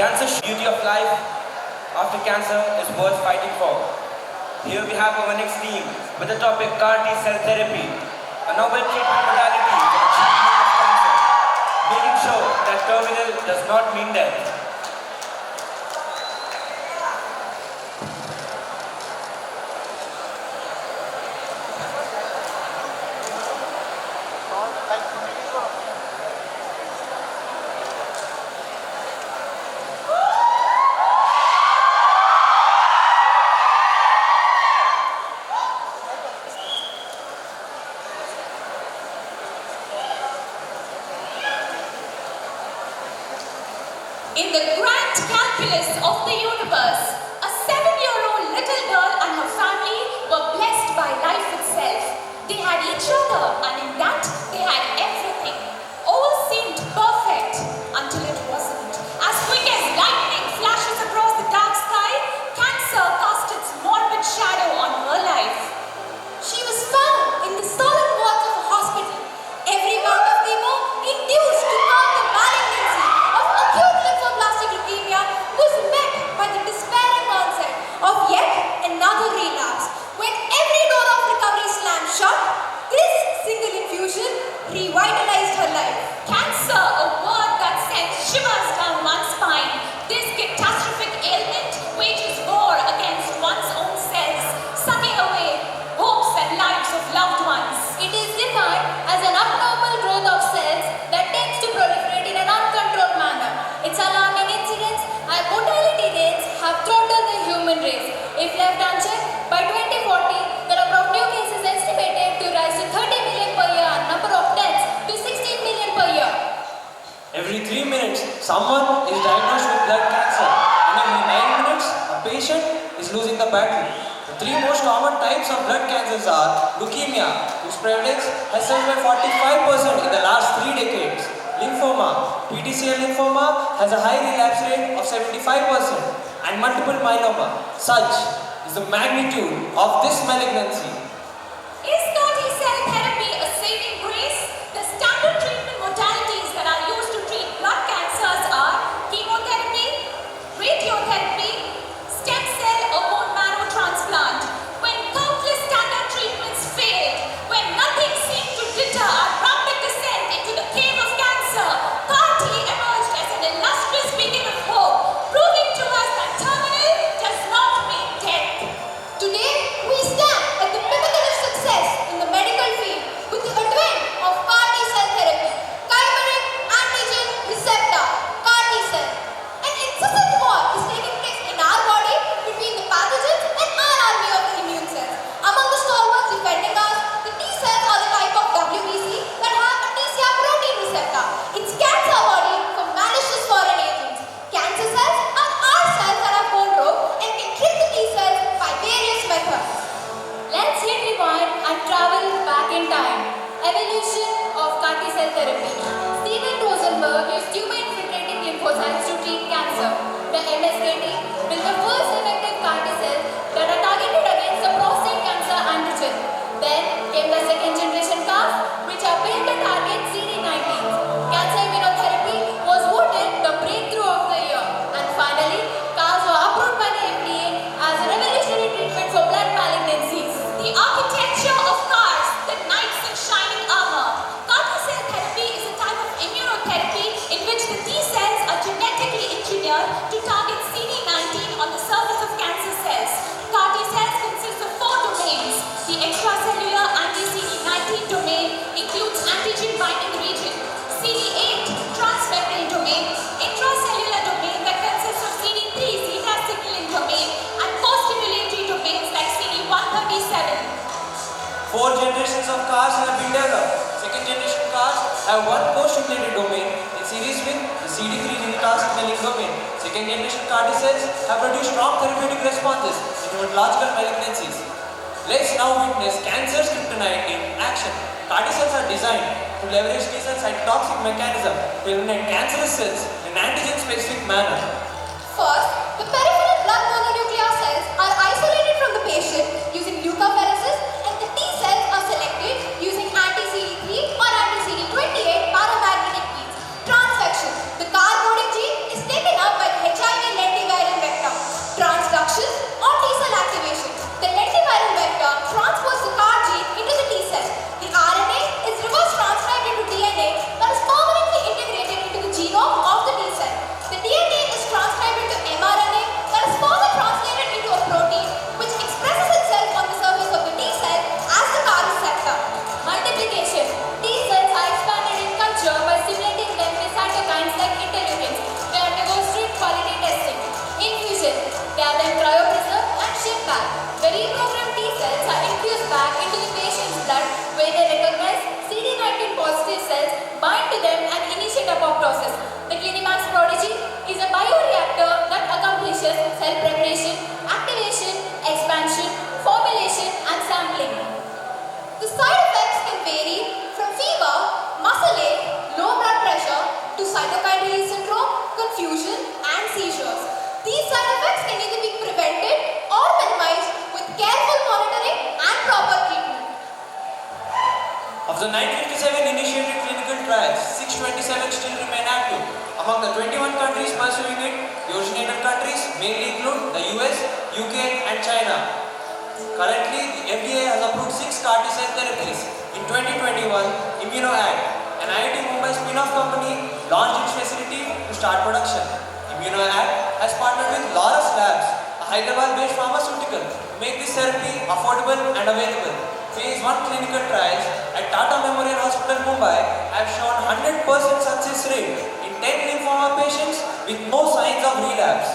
Cancer's beauty of life after cancer is worth fighting for. Here we have our next theme with the topic CAR T cell therapy, a novel treatment modality for the treatment of cancer, making sure that terminal does not mean death. In the grand calculus of the universe, a 7-year-old little girl and her family were blessed by life itself. They had each other, and in that, they had everything. All seemed perfect until it wasn't. As quick as lightning flashes across the dark sky, cancer cast its morbid shadow on her life. She was found in the solemn walls of a hospital. Every mark of chemo induced to calm the malignancy of acute lymphoblastic leukemia was met by the despairing onset of yet another relapse. When every door of recovery slammed shut, this single infusion revitalized her life. Cancer, a word that sends shivers down one's spine. This catastrophic ailment wages war against one's own cells, sucking away hopes and lives of loved ones. It is defined as an abnormal growth of cells that tends to proliferate in an uncontrolled manner. Its alarming incidence and mortality rates have throttled the human race. If left unchecked, by 2040, the number of new cases is estimated to rise to 30 million per year and number of deaths to 16 million per year. Every 3 minutes, someone is diagnosed with blood cancer, and every 9 minutes, a patient is losing the battle. The 3 most common types of blood cancers are leukemia, whose prevalence has surged by 45% in the last 3 decades. Lymphoma, PTCL lymphoma has a high relapse rate of 75%, and multiple myeloma. Such is the magnitude of this malignancy. Is CAR T cell therapy a saving grace? The standard treatment modalities that are used to treat blood cancers are chemotherapy, radiotherapy, stem cell or bone marrow transplant. When countless standard treatments failed, when nothing seemed to deter our rapid descent into the cave of cancer, CAR T emerged as an illustrious beacon of hope, proving to us that terminal does not mean death. Today, we stand at the pinnacle of success in the medical field with the advent of CAR T cell therapy, chimeric antigen receptor, CAR T cell. An incessant war is taking place in our body between the pathogens and our army of the immune cells. Among the stalwarts defending us, the T cells are the type of WBC that have a TCR protein receptor. It scans our body for malicious foreign agents. Cancer cells are our cells that have bone row and can trick the T cells by various methods. Let's hit rewind and travel back in time. Evolution of CAR T cell therapy. Steven Rosenberg used tumor-infiltrating lymphocytes to treat cancer. The MSKT built the first effective CAR T cells that are targeted against the prostate cancer antigen. Then came the second generation CARs, which are built to target CD19. Cancer immunotherapy was voted the breakthrough of the year. And finally, CARs were approved by the FDA as a revolutionary treatment for blood malignancies. The architecture of CARs, the knights in shining armor. CAR T cell therapy is a type of immunotherapy in which the T cells are genetically engineered to target CD19 on the surface of cancer cells. CAR T cells consist of 4 domains. The extracellular anti-CD19 domain includes antigen binding region, CD8 transmembrane domain, intracellular domain that consists of CD3 zeta signaling domain, and co-stimulatory domains like CD137. 4 generations of cars have been developed. Second generation cars have one co-stimulated domain in series with the CD3 zeta signaling domain. Second generation CAR T cells have produced strong therapeutic responses in hematological malignancies. Let's now witness cancer's kryptonite in action. CAR T cells are designed to leverage T cell cytotoxic mechanism to eliminate cancerous cells in an antigen-specific manner. First, the peripheral blood mononuclear cells are isolated from the patient using leukapheresis, and the T cells are selected using anti-CD3 or anti-CD28 paramagnetic beads. Transfection. The CAR coding gene is taken up by the HIV the 957 initiated clinical trials, 627 still remain active. Among the 21 countries pursuing it, the originator countries mainly include the US, UK and China. Currently, the FDA has approved 6 CAR T-cell therapies. In 2021, ImmunoAct, an IIT Mumbai spin-off company, launched its facility to start production. ImmunoAct has partnered with Laurus Labs, a Hyderabad-based pharmaceutical, to make this therapy affordable and available. Phase 1 clinical trials at Tata Memorial Hospital, Mumbai have shown 100% success rate in 10 lymphoma patients with no signs of relapse.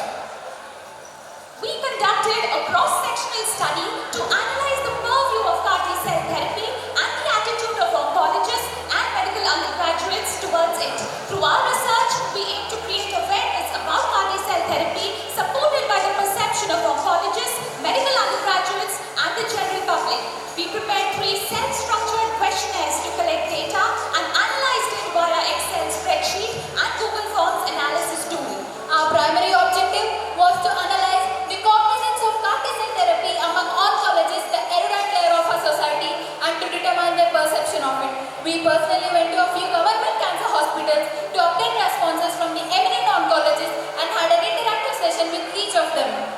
We conducted a cross-sectional study to analyze the purview of CAR T-cell therapy and the attitude of oncologists and medical undergraduates towards it. Through our research, we aim to create awareness about CAR T-cell therapy supported by the perception of oncologists, medical undergraduates and the general public. We prepared 3 self-structured questionnaires to collect data and analyzed it via Excel spreadsheet and Google Forms analysis tool. Our primary objective was to analyze the cognizance of CAR T-cell therapy among oncologists, the erudite layer of our society, and to determine their perception of it. We personally went to a few government cancer hospitals to obtain responses from the eminent oncologists and had an interactive session with each of them.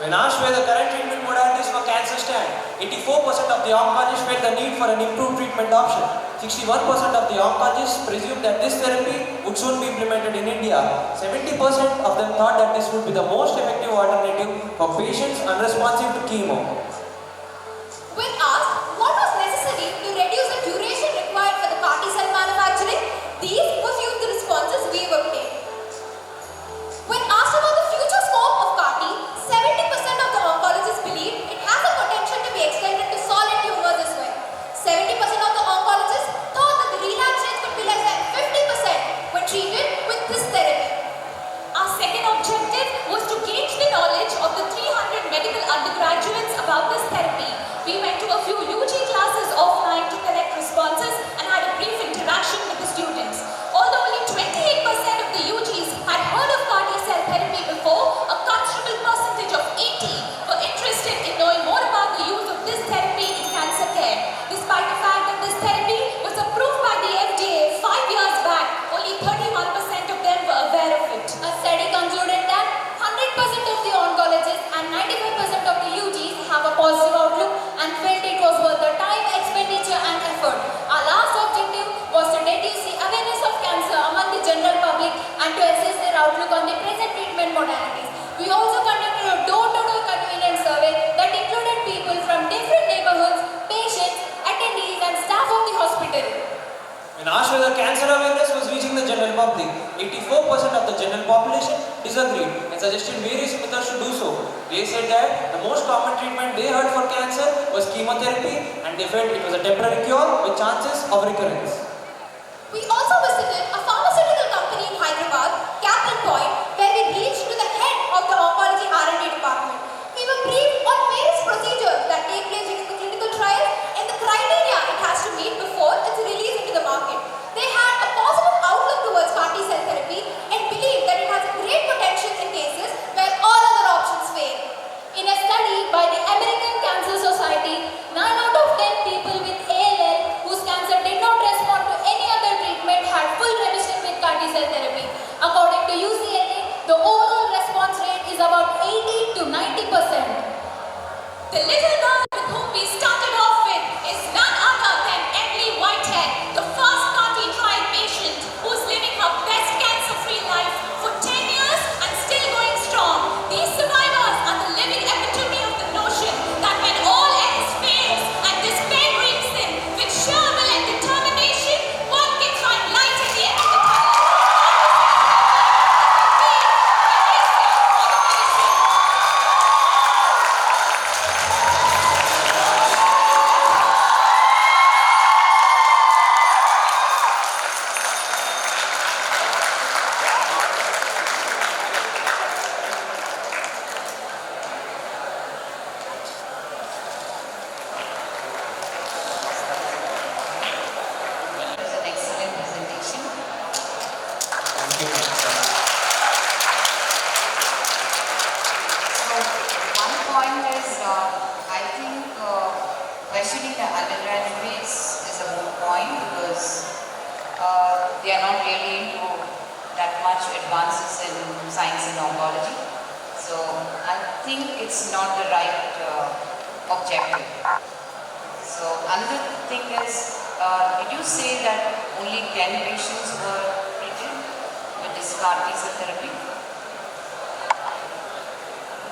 When asked where the current treatment modalities for cancer stand, 84% of the oncologists felt the need for an improved treatment option. 61% of the oncologists presumed that this therapy would soon be implemented in India. 70% of them thought that this would be the most effective alternative for patients unresponsive to chemo. When asked what was necessary to reduce the duration required for the CAR T-cell manufacturing, these were few of the responses we obtained. When asked about the future scope of CAR T, 70% of the oncologists believe it has the potential to be extended to solid tumors as well. 70% of the oncologists thought that the relapse rate could be less than 50% when treated with this therapy. Our second objective was to gauge the knowledge of the 300 medical undergraduates about this therapy. We went to a few UG classes offline to collect responses and had a brief interaction with the students. Although only 28% of the UGs had heard of CAR T-cell therapy before, a considerable percentage of 80 were interested in knowing more about the use of this therapy in cancer care. Despite the fact that this therapy was approved by the FDA 5 years back, only 31% of them were aware of it. A study concluded that 100% of the oncologists and 95% of the UGs have a positive outlook and felt it was worth the time, expenditure and effort. Our last objective was to reduce the awareness of cancer among the general public and to assess their outlook on the present treatment modalities. We also conducted a door-to-door convenience survey that included people from different neighborhoods, patients, attendees and staff of the hospital. When asked whether cancer awareness was reaching the general public, 84% of the general population disagreed and suggested various methods to do so. They said that the most common treatment they heard for cancer was chemotherapy and they felt it was a temporary cure with chances of recurrence. We also visited a pharmaceutical company in Hyderabad, Kaplan Point, where we reached to the head of the oncology R&D department. We were briefed on various procedures that take place during the clinical trials and the criteria it has to meet before it's released into the market. They had a positive outlook towards CAR T-cell therapy and believe that it has a great potential in cases where all other options fail. In a study by the American Cancer Society, 9 out of 10 people with ALL whose cancer did not respond to any other treatment had full remission with CAR T-cell therapy. According to UCLA, the overall response rate is about 80 to 90%. The little girl with whom we started off with is none other than Emily Whitehead, the first CAR T trial patient who's living her best cancer-free life for 10 years and still going strong. These survivors are the living epitome of the notion that when all else fails and despair creeps in, with sheer will and determination, one can find light at the end of the tunnel. It was an excellent presentation. Thank you. So, one point is, I think questioning the undergraduates is a moot point. they are not really into that much advances in science and oncology. So I think it's not the right objective. So another thing is, did you say that only 10 patients were treated with this CAR T-cell therapy?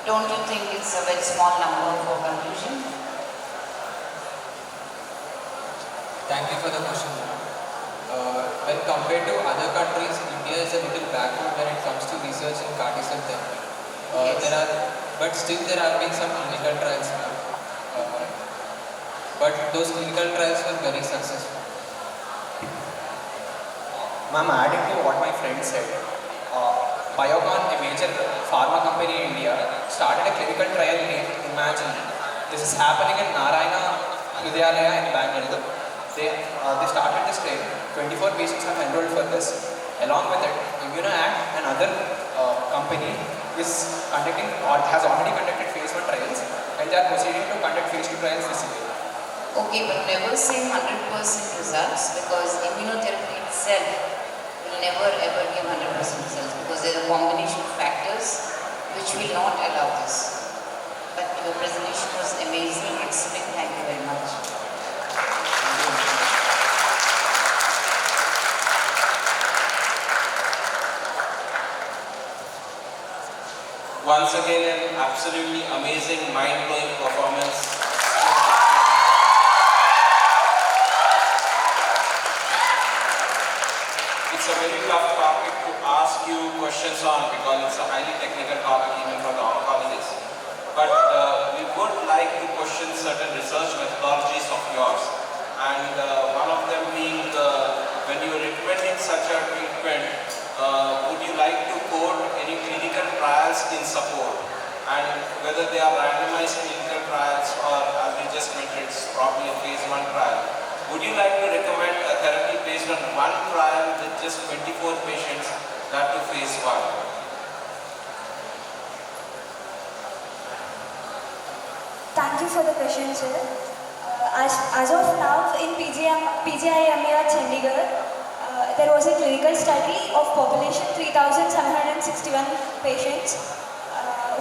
Don't you think it's a very small number for conclusion? Thank you for the question. When compared to other countries, India is a little backward when it comes to research in CAR T-cell therapy. Yes. But still there have been some clinical trials, but those clinical trials were very successful. Ma'am, adding to what my friend said, Biocon, a major pharma company in India, started a clinical trial named Imagine. This is happening in Narayana Hridayalaya in Bangalore. They started this trial. 24 patients have enrolled for this. Along with it, ImmunoAct, another company, is conducting or has already conducted phase 1 trials, and they are proceeding to conduct phase 2 trials this year. Okay, but never say 100% results, because immunotherapy itself will never ever give 100% results, because there are combination of factors which will not allow this. But your presentation was amazing, excellent, thank you very much. Once again, an absolutely amazing, mind-blowing performance. It's a very tough topic to ask you questions on because it's a highly technical topic even for the oncologists. But we would like to question certain research methodologies of yours. And one of them being when you are recommending such a treatment, would you like to quote any clinical trials in support? And whether they are randomized clinical trials or, as we just mentioned, it's probably a phase 1 trial. Would you like to recommend a therapy based on one trial with just 24 patients, that to phase 1? Thank you for the question, sir. As of now, in PGIME at Chandigarh, there was a clinical study of population 3,761 patients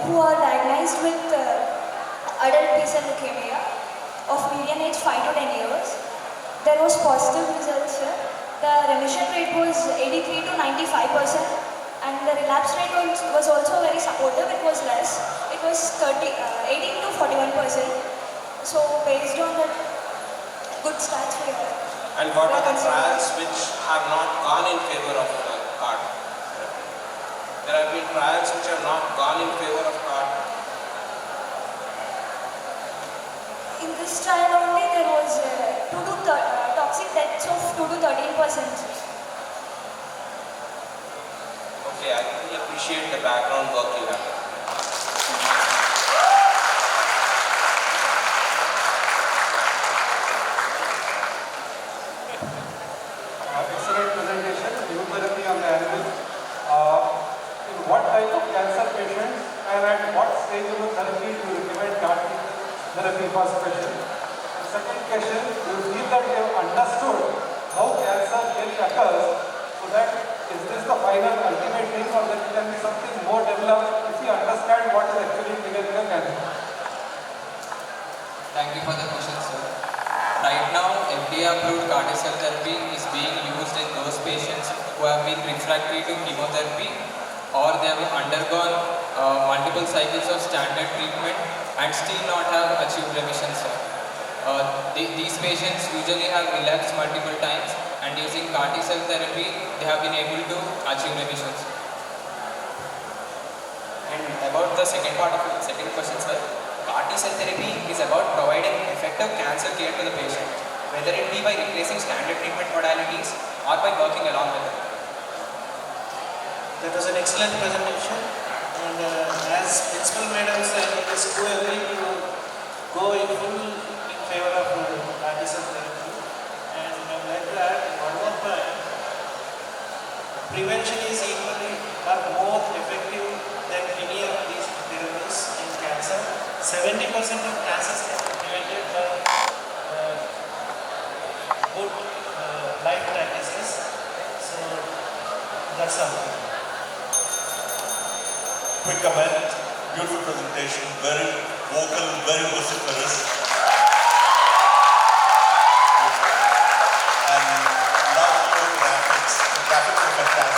who are diagnosed with adult B-cell leukemia of median age 5 to 10 years. There was positive results, sir. The remission rate was 83 to 95%, and the relapse rate was also very supportive. It was less. It was 18 to 41%. So based on that, good stats for you. And what are the trials which have not gone in favor of CAR therapy? There have been trials which have not gone in favor of CAR. In this trial only, there was toxic deaths of 2 to 13%. Okay, I really appreciate the background work you have. Excellent presentation, immunotherapy on the animal. In what type of cancer patients and at what stage of the therapy do you recommend CAR T therapy? First question. The second question, do you feel that you have understood how cancer really occurs, so that is this the final ultimate thing, or there can be something more developed if you understand what is actually triggering a cancer? Thank you for the question, sir. Right now, FDA-approved CAR T-cell therapy is being used in those patients who have been refractory to chemotherapy, or they have undergone multiple cycles of standard treatment and still not have achieved remission, sir. These patients usually have relapsed multiple times, and using CAR T-cell therapy, they have been able to achieve remissions. And about the second part of the second question, sir, CAR T-cell therapy is about providing effective cancer care to the patient, whether it be by replacing standard treatment modalities or by working along with them. That was an excellent presentation, and as Principal Madam said, it is too early to go in full in favor of CAR T-cell therapy. And I would like to add one more point. Prevention is equally or more effective than any of these therapies in cancer. 70% of cancers can be prevented by good life practices. Sam. Quick comment, beautiful presentation, very vocal, very vociferous. And love your graphics. The graphics are fantastic.